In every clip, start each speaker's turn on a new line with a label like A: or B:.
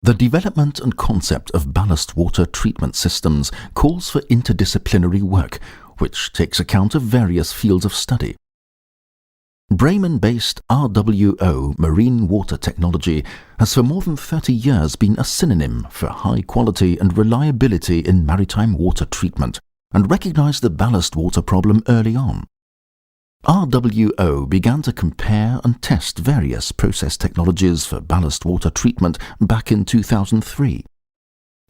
A: The development and concept of ballast water treatment systems calls for interdisciplinary work, which takes account of various fields of study. Bremen-based RWO marine water technology has for more than 30 years been a synonym for high quality and reliability in maritime water treatment, and recognized the ballast water problem early on. RWO began to compare and test various process technologies for ballast water treatment back in 2003.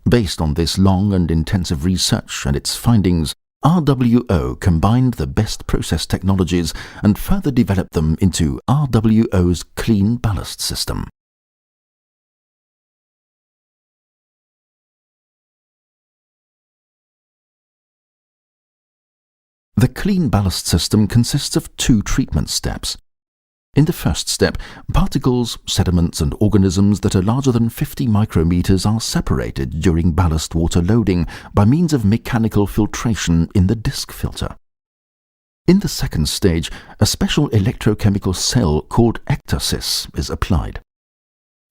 A: Based on this long and intensive research and its findings, RWO combined the best process technologies and further developed them into RWO's CleanBallast system. The CleanBallast system consists of two treatment steps. In the first step, particles, sediments and organisms that are larger than 50 micrometers are separated during ballast water loading by means of mechanical filtration in the DiskFilter. In the second stage, a special electrochemical cell called EctoSys is applied.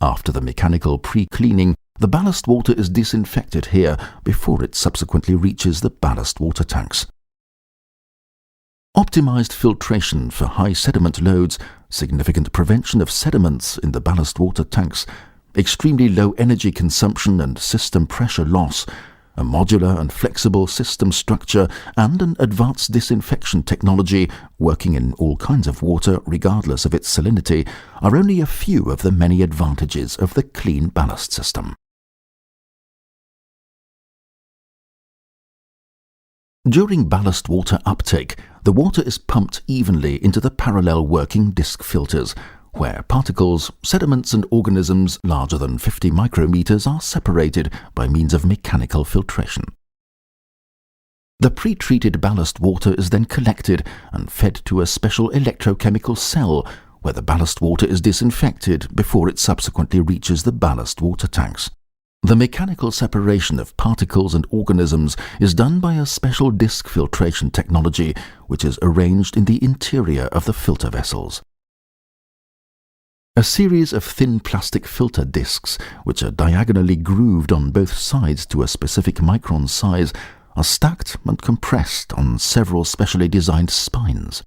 A: After the mechanical pre-cleaning, the ballast water is disinfected here before it subsequently reaches the ballast water tanks. Optimized filtration for high sediment loads, significant prevention of sediments in the ballast water tanks, extremely low energy consumption and system pressure loss, a modular and flexible system structure, and an advanced disinfection technology working in all kinds of water regardless of its salinity are only a few of the many advantages of the CleanBallast system. During ballast water uptake, the water is pumped evenly into the parallel working disk filters, where particles, sediments and organisms larger than 50 micrometers are separated by means of mechanical filtration. The pre-treated ballast water is then collected and fed to a special electrochemical cell, where the ballast water is disinfected before it subsequently reaches the ballast water tanks. The mechanical separation of particles and organisms is done by a special disk filtration technology which is arranged in the interior of the filter vessels. A series of thin plastic filter discs, which are diagonally grooved on both sides to a specific micron size, are stacked and compressed on several specially designed spines.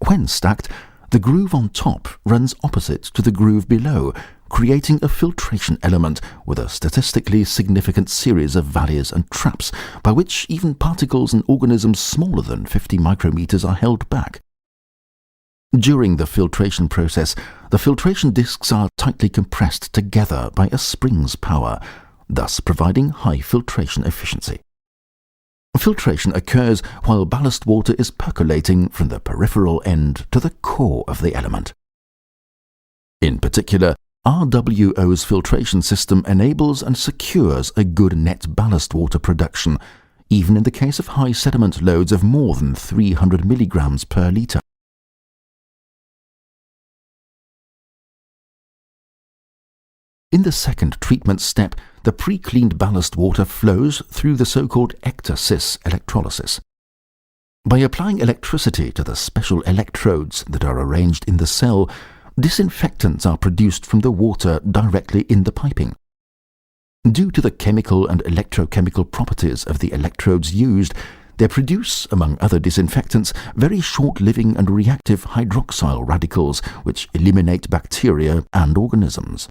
A: When stacked, the groove on top runs opposite to the groove below, creating a filtration element with a statistically significant series of valleys and traps by which even particles and organisms smaller than 50 micrometers are held back. During the filtration process, the filtration discs are tightly compressed together by a spring's power, thus providing high filtration efficiency. Filtration occurs while ballast water is percolating from the peripheral end to the core of the element. In particular, RWO's filtration system enables and secures a good net ballast water production, even in the case of high sediment loads of more than 300 milligrams per litre. In the second treatment step, the pre-cleaned ballast water flows through the so-called EctoSys electrolysis. By applying electricity to the special electrodes that are arranged in the cell, disinfectants are produced from the water directly in the piping. Due to the chemical and electrochemical properties of the electrodes used, they produce, among other disinfectants, very short-living and reactive hydroxyl radicals which eliminate bacteria and organisms.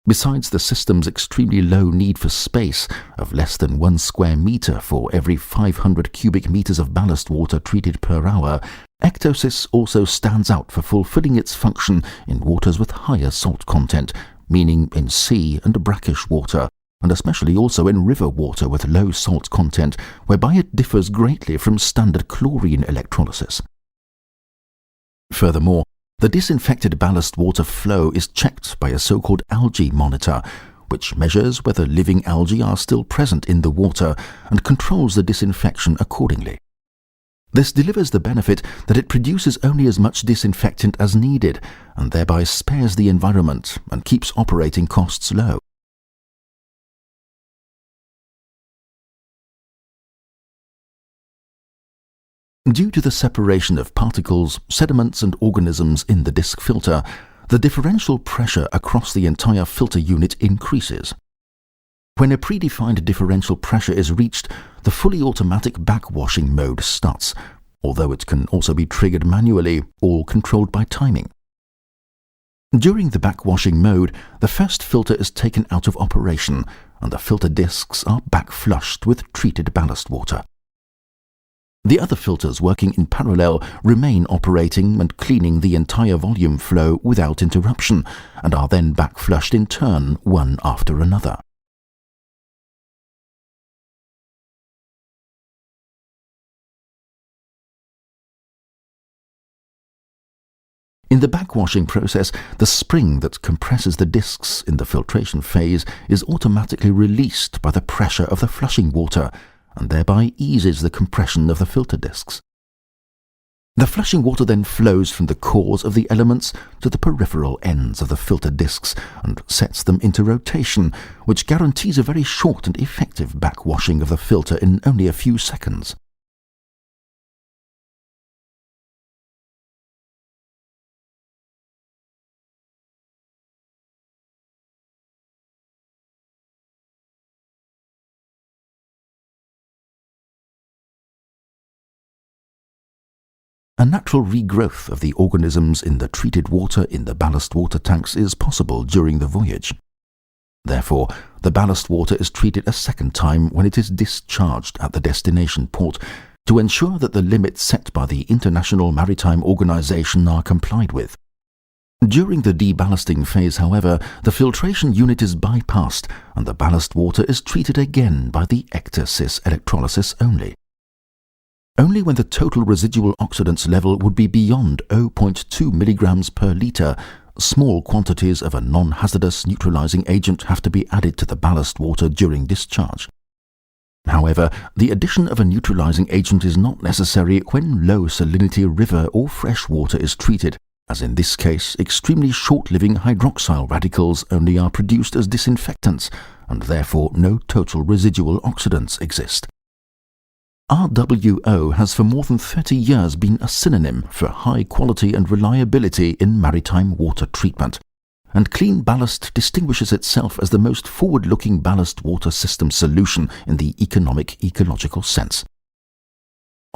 A: Besides the system's extremely low need for space of less than 1 square meter for every 500 cubic meters of ballast water treated per hour, EctoSys also stands out for fulfilling its function in waters with higher salt content, meaning in sea and brackish water, and especially also in river water with low salt content, whereby it differs greatly from standard chlorine electrolysis. Furthermore, the disinfected ballast water flow is checked by a so-called algae monitor, which measures whether living algae are still present in the water and controls the disinfection accordingly. This delivers the benefit that it produces only as much disinfectant as needed, and thereby spares the environment and keeps operating costs low. Due to the separation of particles, sediments and organisms in the disk filter, the differential pressure across the entire filter unit increases. When a predefined differential pressure is reached, the fully automatic backwashing mode starts, although it can also be triggered manually, all controlled by timing. During the backwashing mode, the first filter is taken out of operation, and the filter discs are backflushed with treated ballast water. The other filters working in parallel remain operating and cleaning the entire volume flow without interruption, and are then backflushed in turn, one after another. In the backwashing process, the spring that compresses the discs in the filtration phase is automatically released by the pressure of the flushing water, and thereby eases the compression of the filter discs. The flushing water then flows from the cores of the elements to the peripheral ends of the filter discs and sets them into rotation, which guarantees a very short and effective backwashing of the filter in only a few seconds. A natural regrowth of the organisms in the treated water in the ballast water tanks is possible during the voyage. Therefore, the ballast water is treated a second time when it is discharged at the destination port to ensure that the limits set by the International Maritime Organization are complied with. During the deballasting phase, however, the filtration unit is bypassed and the ballast water is treated again by the EctoSys electrolysis only. Only when the total residual oxidants level would be beyond 0.2 mg per litre, small quantities of a non-hazardous neutralizing agent have to be added to the ballast water during discharge. However, the addition of a neutralizing agent is not necessary when low salinity river or fresh water is treated, as in this case extremely short-living hydroxyl radicals only are produced as disinfectants, and therefore no total residual oxidants exist. RWO has for more than 30 years been a synonym for high quality and reliability in maritime water treatment, and CleanBallast distinguishes itself as the most forward-looking ballast water system solution in the economic ecological sense.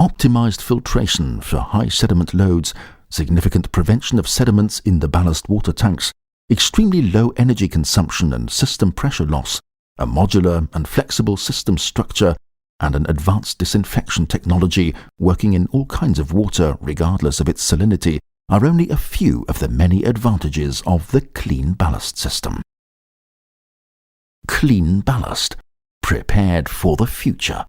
A: Optimized filtration for high sediment loads, significant prevention of sediments in the ballast water tanks, extremely low energy consumption and system pressure loss, a modular and flexible system structure, and an advanced disinfection technology working in all kinds of water regardless of its salinity are only a few of the many advantages of the CleanBallast system. CleanBallast, prepared for the future.